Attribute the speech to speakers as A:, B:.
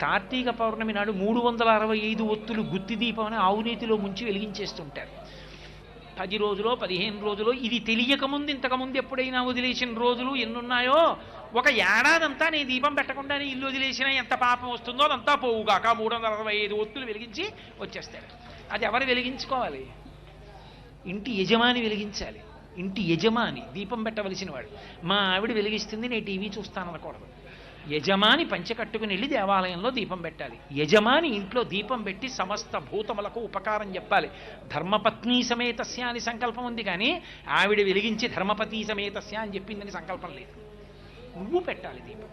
A: కార్తీక పౌర్ణమి నాడు 365 ఒత్తులు గుత్తి దీపం అని ఆవునేతిలో ముంచి వెలిగించేస్తుంటారు. 10 రోజులో 15 రోజులో ఇది తెలియకముందు ఇంతకుముందు ఎప్పుడైనా వదిలేసిన రోజులు ఎన్నున్నాయో, ఒక ఏడాదంతా నేను దీపం పెట్టకుండానే ఇల్లు వదిలేసినా ఎంత పాపం వస్తుందో అదంతా పోవుగాక 365 ఒత్తులు వెలిగించి వచ్చేస్తారు. అది ఎవరు వెలిగించుకోవాలి? ఇంటి యజమాని వెలిగించాలి. ఇంటి యజమాని దీపం పెట్టవలసిన వాడు. మా ఆవిడ వెలిగిస్తుంది నేను టీవీ చూస్తాననకూడదు. యజమాని పంచె కట్టుకుని వెళ్ళి దేవాలయంలో దీపం పెట్టాలి. యజమాని ఇంట్లో దీపం పెట్టి సమస్త భూతములకు ఉపకారం చెప్పాలి. ధర్మపత్ని సమేతస్య అని సంకల్పం ఉంది, కానీ ఆవిడ వెలిగించి ధర్మపతి సమేతస్య అని చెప్పిందని సంకల్పం లేదు. నువ్వు పెట్టాలి దీపం.